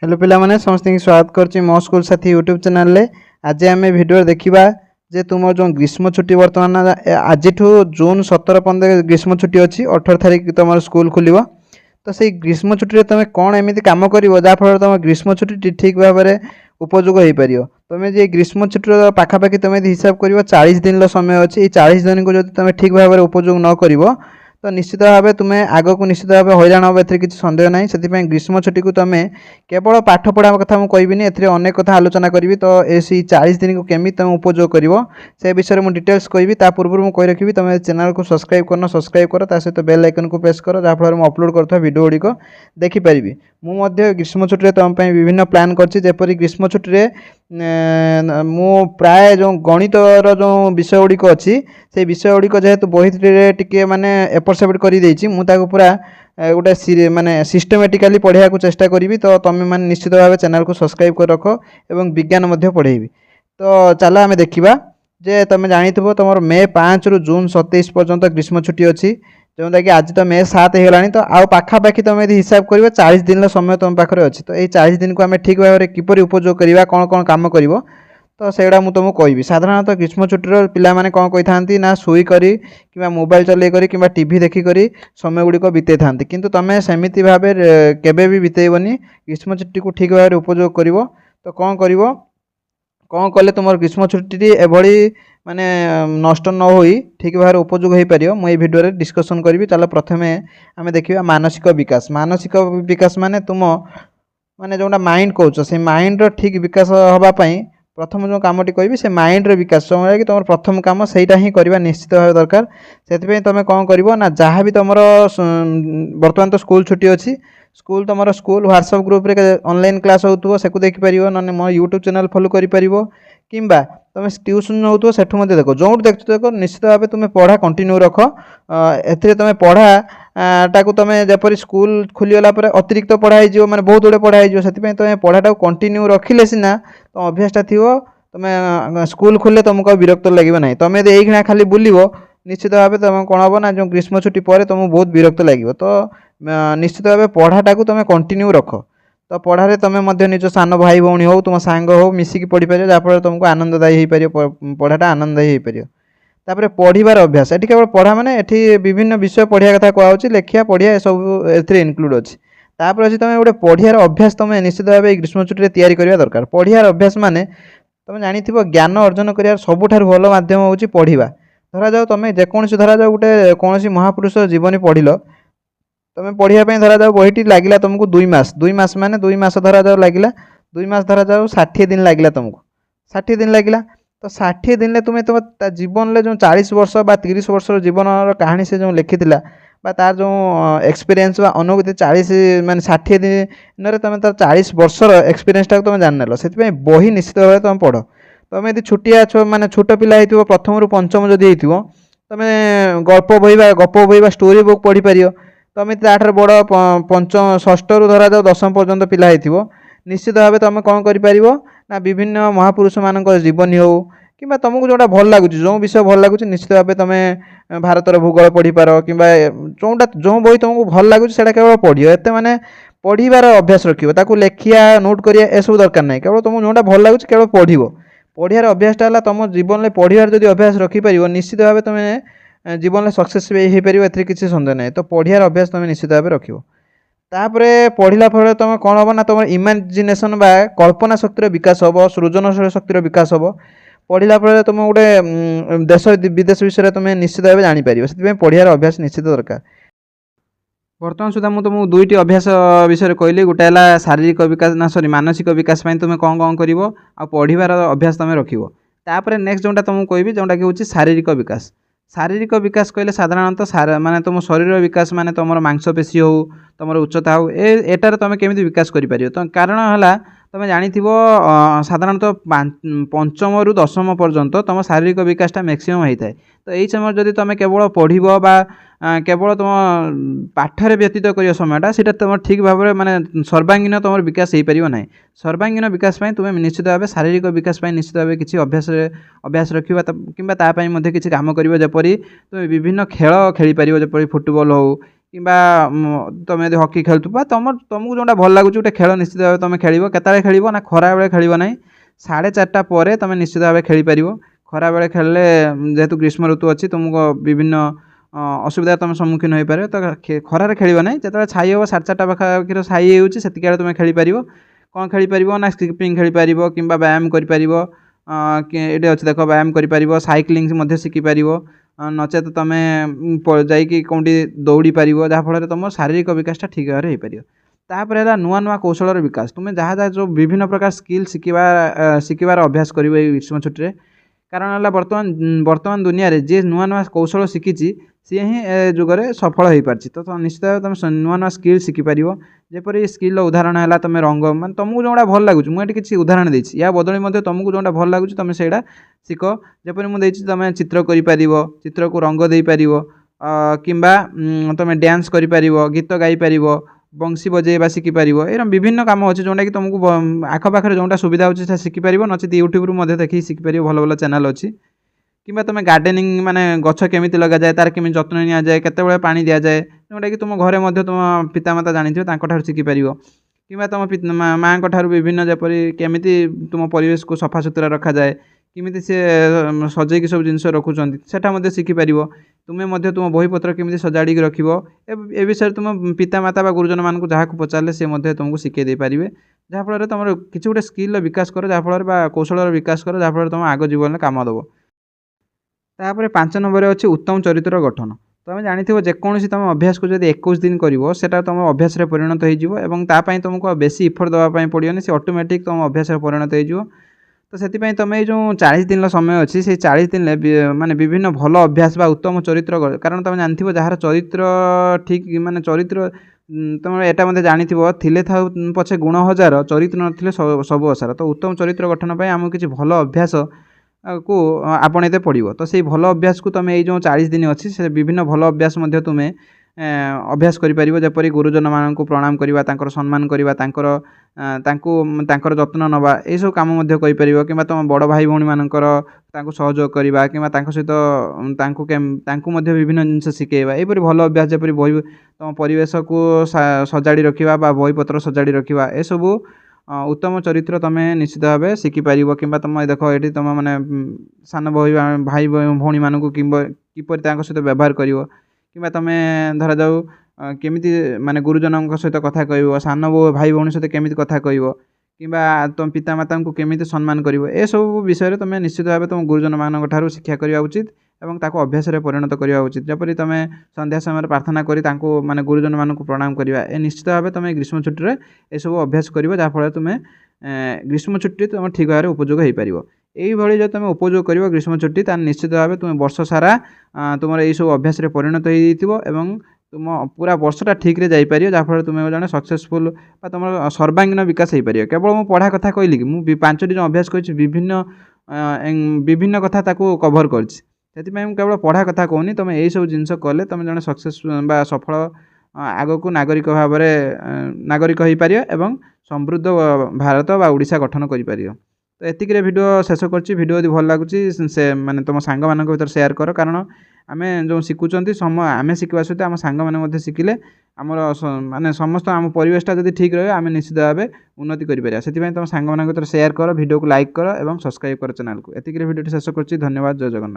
Hello पिला माने समस्त की स्वागत करछि मो स्कूल साथी यूट्यूब चैनल ले। आज आम भिडियो देखा जे तुम जो ग्रीष्म छुट्टी बर्तमान आज जून 17 ग्रीष्म छुट्टी अच्छी 18 तारिख तुम स्कूल खोल। तो से ग्रीष्म छुट्टी तुम कौन एमती कम कर जहाँफल तुम ग्रीष्म छुट्टी ठीक भाव में उपयोग हो पार। तुम ये ग्रीष्म छुट्टी पाखापाखि तुम हिसाब कर 40 दिन समय अच्छी 40 दिन को जो तुम ठीक भाव में उपयोग न कर तो निश्चित भाव तुम्हें आग को निश्चित भाव हैरान हम ए किसी सन्देह ना। से ग्रीष्म छुट्टी को तुम केवल पाठ पढ़ा कथा मुझे कहबी अनेक कथा आलोचना करी। तो ये 40 दिन को केमी तुम उपयोग कर से विषय में डिटेल्स कहबी। ता पूर्व मुझे कही रखी तुम चैनल को सब्सक्राइब करना सब्सक्राइब कर सहित बेल आइकन को प्रेस कर जहाँफल मैं अपलोड कर वीडियो गुड़िक देखिपारि। मुझे ग्रीष्म छुट्टी तुम विभिन्न प्लान करपर ग्रीष्म छुट्टी मु प्राय जो गणितर जो विषय गुड़िक अच्छी से विषय गुड़िक जेहेतु बही टे माने एपट सेपट कर मुझे पूरा गोटे माने सिस्टमेटिकाली पढ़ाया को चेष्टा करी। तो तुम मैंने निश्चित भाव चैनल को सब्सक्राइब कर रख एवं विज्ञान पढ़ेबी। तो चलो आम देखा जे तुम जानी तुम मे 5 रु जून 27 पर्यंत ग्रीष्म छुट्टी अच्छी जोटा कि आज तो मे 7 होगा। तो आउ पाखापाखि तुम यदि हिसाब कर 40 दिन समय तुम पाखे अच्छी। तो ये 40 दिन को आम ठीक भाव में किपर उपयोग करवा कौन कौन कम कर तो सेगुड़ा मुझे तुमको कहबी। साधारणतः ग्रीष्म छुट्टी पिला माने कौन कही था ना शुई करी कि मोबाइल चल करी कि टीवी देखिक समय गुड़िक बीते था किंतु तुम सेमती भाव केबे भी बीतेबनी ग्रीष्म छुट्टी को ठीक भाव में उपयोग कर। तो कौन कर कौन कले तुम ग्रीष्म छुट्टी एभली माने नष्ट न हो ठीक भाव में उपयोग हो पार मुझे भिडियो डिस्कसन करी। चलो प्रथम आम देखा मानसिक विकास। मानसिक विकास माने तुम माने जोटा माइंड कौच से माइंड ठीक विकास हाँपाई प्रथम जो कमटी कहि से माइंड विकास समय कि तुम प्रथम कम से ही करवा निश्चित भाव दरकार। से तुम कौन कर ना जहाँ भी तुम बर्तमान तो स्कूल छुट्टी अच्छी स्कूल तुम स्कूल व्हाट्सएप ग्रुप रे ऑनलाइन क्लास हो से देखिपर ना मो यूट्यूब चैनल फॉलो कर किंबा तुम ट्यूशन हो सेठू देख जो देख देख निश्चित भाव तुम पढ़ा कंटिन्यू रख ए तुम पढ़ा टाक तुम जपर स्कूल खोलीगला अतिरिक्त पढ़ाई मैंने बहुत गुड़े पढ़ाई से तुम पढ़ाटा कंटिन्यू रखिले सीना तुम अभ्यासटा थी तुम स्कूल खोले तुमको विरक्त लगे ना। तुम यदि यही खाली बुल निश्चित भाव तुम कौन हम ना जो ग्रीष्म छुट्टी पर तुमको बहुत विरक्त लगे। तो निश्चित भाव पढ़ाटा को तुम कंटिन्यू रख। तो पढ़ारे तुम निज सान भाई भौणी हो तुम सांग हो मिसिकी पढ़ी पार जहाँफल तुमको आनंददायी हो पार पढ़ाटा आनंददायी हो पार। तापर पढ़ार अभ्यास ये केवल पढ़ा माने ये विभिन्न विषय पढ़िया कथा कहूँ लेखिया पढ़िया सब ए इनक्लूड अच्छी। तापर अच्छी तुम गोटे पढ़ार अभ्यास तुम निश्चित भाव ग्रीष्म छुट्टी तैयारी करवा दरकार। पढ़ार अभ्यास माने तुम जानी ज्ञान अर्जन कर सबुठ भल मध्यम हूँ पढ़ा। धरा जाओ तुम जेकोसी धरा जाओ गोटे कौन महापुरुष जीवनी पढ़ल तुम पढ़ाई धरा जाओ बहीटी लगे तुमको 2 मास माने 2 मास धरा जाओ लगे 2 मास धरा जाओ 60 दिन लगे तुमको 60 दिन लगे। तो 60 दिन में तुम्हें तुम जीवन में जो 40 वर्ष बा 30 वर्ष जीवन कहानी से जो लिखी तार जो एक्सपीरियंस बा अनुभूति 40 माने 60 दिन तुम तार 40 वर्षर एक्सपीरियंस टाक तुम जान से बही निश्चित भाव तुम पढ़। तुम यदि छुटिया माने छोट पिला हो प्रथम रु पंचम जदि हो तुम गप बही स्टोरी बुक पढ़ी पार। तुम ताठ बड़ पंचम षष्ठ रु धरा जाओ 10वीं पर्यंत पिला हो निश्चित भाव तुम कौन कर ना विभिन्न महापुरुष मान जीवनी हो कि तुमको जोटा भल लगुच जो विषय भल लगुच निश्चित भाव तुम भारतर भूगोल पढ़ी पार कि जोटा जो बही तुमको भल लगुच से केवल पढ़ एत माने पढ़ार अभ्यास रखो लेखिया नोट करिया ए सब दरकार नहीं केवल तुमको जोटा भल लगुच केवल पढ़ार अभ्यासटा है तुम जीवन में पढ़ार जब अभ्यास रखिपर निश्चित भाव तुम जीवन में सक्सेस हो पार ए किसी सन्देह नहीं। तो पढ़ार अभ्यास तुम निश्चित भाव रख। तापरे पढ़ला फल तुम कौन हम ना तुम इमेजिनेशन बा कल्पना शक्तिर विकास हम सृजनशील शक्तिर विकास हम पढ़ला फल तुम गोटे देश विदेश विषय तुम निश्चित भाव जापर से पढ़ार अभ्यास निश्चित दरकार। बर्तमान सुधा मुझे तुमको 2टी अभ्यास विषय कहली गोटे है शारीरिक विकास ना सॉरी मानसिक विकास तुम कौन कौन कर पढ़ार अभ्यास तुम रखिए। नेक्स्ट जोटा तुमको कहबी जोटा कि हूँ शारीरिक विकास। शारीरिक विकास कहले साधारणतः माने तुम शरीर विकास माने तुम मांसपेशी हो तुम उच्चता हो एटार तुम केमी विकास कर तो कारण है तुम जानी साधारणतः पंचम रु 10वीं पर्यंत तुम शारीरिक विकासटा मैक्सिमम होता है। तो यही समय जब तुम केवल पढ़ केवल तुम पाठरे व्यतीत कर समयटा से तुम ठीक भाव में माने सर्वांगीन तुम विकास हो पार ना। सर्वांगीन विकास तुम निश्चित भाव शारीरिक विकास निश्चित भाव किसी अभ्यास रखा कि किसी कम कर जपरी तुम विभिन्न खेल खेली पार जपरी फुटबॉल हो किंबा तुम यदि हॉकी खेलुवा तुमको जोटा भल लगुच गोटे खेल निश्चित भाव तुम खेल केतले खेल ना खरा बेले खेल ना 4:30 पर तुम निश्चित भाव खेल पार खरा बेले खेलले जेहेतु ग्रीष्म ऋतु अच्छी तुमको विभिन्न असुविधा तुम सम्मुखीन हो पारे तो खरार खेल ना जो छाई हम 4:30 पाखापाखि छाई होती तुम खेल पार कौन खेल पार ना स्किपिंग खेल पार कि व्यायाम कर ये अच्छे देख व्यायाम कर साइक्लिंग शिखिपार नचेत तुम जा कौटी दौड़ी पार जहाँफल तुम शारीरिक विकासटा ठीक भाव में हो तापर है नुआ नुआ कौशल विकास तुम जहाँ जहाँ जो विभिन्न प्रकार स्किल शिखिबार अभ्यास कर ग्रीष्म छुट्टी कारण है बर्तमान बर्तमान दुनिया रे जे नुआ नुआ कौशल शिखी सी ही जुगरे सफल हो पार्टी तो निश्चित भाव तुम नुआ नुआ स्किल शिखिपार जेपरी स्किल उदाहरण है तुम रंग मान तुमको जोटा भल लगुच मुझे किसी उदाहरण देती या बदली तुमको जोटा भल लगुच तुम से शिख जपरी मुझे तुम चित्र कर चित्र को रंग दे पार कि तुम डांस कर गीत गाई पार बंशी बजेवा शिखिपार ये विभिन्न कम अच्छे जोटा कि तुमको आखपाखे जोटा सुविधा होता शिखिपार नचेत यूट्यूब देखिए शिखिपार भल भल चैनल अच्छी कि तुम गार्डेनिंग माने गछ केमी लगा जाए तार केमी जत्न नि जाए केतबेले पानी दिया जाए जोटा कि तुम घरे तुम पितामाता जानी शिखिपार कि तुम माँ ठार विभिन्न जपरी केमी तुम परिवेश को सफा सुतरा रखा जाए किमिति से सजेकी सब जिन रखुच्च से शिखिपार तुम्हें तुम बहीपत्र केमी सजाड़ी रख ए विषय तुम पितामाता व गुरुजन मान जहाँ को पचारे सी तुमको शिखे पारे जहाँफल तुम किसी गोटे स्किल विकास कर जहाँफल कौशल विकास कर जहाँफल तुम आग जीवन में कम दब तापर 5 नंबर अच्छे उत्तम चरित्र गठन तुम जानी जेकोसी तुम अभ्यास को जब 21 दिन कर तुम अभ्यास परिणत होपाई तुमको बेसी इफर्ट देवाई पड़ोनी से ऑटोमेटिक तुम अभ्यास परिणत हो तो से तुम ये जो 40 दिन समय अच्छी से 40 दिन माने विभिन्न भल अभ्यास बा उत्तम चरित्र कारण तुम जानी जार चरित्र ठीक माने चरित्र तुम यहाँ जानी थिले था पछे गुण हजार चरित्र नथिले सब असार तो उत्तम चरित्र गठन आमको किसी भल अभ्यास को आपणते पड़ो तो से भल अभ्यास को तुम जो 40 दिन अच्छी से विभिन्न भल अभ्यास तुम्हें अभ्यास करपरि गुरुजन मान प्रणाम करवा सम्मान करवा जत्न नवा ये सब कम कि तुम बड़ भाई भौणी मानकर सहयोग करवा कि सहित विभिन्न जिन शिखेवा यहपरी भल अभ्यास जपरी बही तुम परिवेश को सजाड़ी रखा बहीपत्र सजाड़ी रखा ये सब उत्तम चरित्र तुम निश्चित भाव शिखिपार कि तुम देख ये तुम मैंने सान भाई भौणी मान किपर सहित व्यवहार कर कि तुम धरा जाऊ केमी माने गुरुजन सहित कथा कह सान भाई भौणी सहित केमी कथा कह कि तुम पितामाता को केमी सम्मान कर सब विषय तुम निश्चित भाव तुम गुरुजन मान शिक्षा करवा उचित एवं ताको अभ्यास परिणत करवा उचित जपरी तुम संध्या समय प्रार्थना करी माने गुरुजन मान प्रणाम करवा ए निश्चित भाव तुम ग्रीष्म छुट्टी में यह सब अभ्यास कर जहाँफल तुम ग्रीष्म छुट्टी तुम ठीक भाव में उपयोग हो पार यही जो तुम उपयोग कर ग्रीष्म छुट्टी तार निश्चित भाव तुम वर्ष सारा तुम यही सब अभ्यास परिणत हो तुम पूरा वर्षटा ठीक रे जापर जहाँफल तुम जन सक्सेसफुल तुम सर्वांगीन विकास हो पार केवल मुझे पढ़ा कथा कहली कि मुझे 5टी जो अभ्यास कर विभिन्न विभिन्न कथा कभर कर केवल पढ़ा कथा कहूनी तुम यही सब जिन कले तुम जन सक्सेस सफल आग को नागरिक भाव नागरिक हो पार एवं समृद्ध भारत व ओडिशा गठन कर तो एतिक वीडियो शेष कर भल लगुच से माने तुम सांग मान भर शेयर कर कारण आम जो शिखुंट सम आम शिखा सहित आम सांग मैंने शिखिले आमर माने समस्त आम परिवेशटा जब ठीक रही आम निश्चित भाव उन्नति करें से तुम सांग मान भर शेयर कर वीडियो को लाइक कर और सब्सक्राइब कर चैनल को एतिक वीडियो शेष कर धन्यवाद जय जगन्नाथ।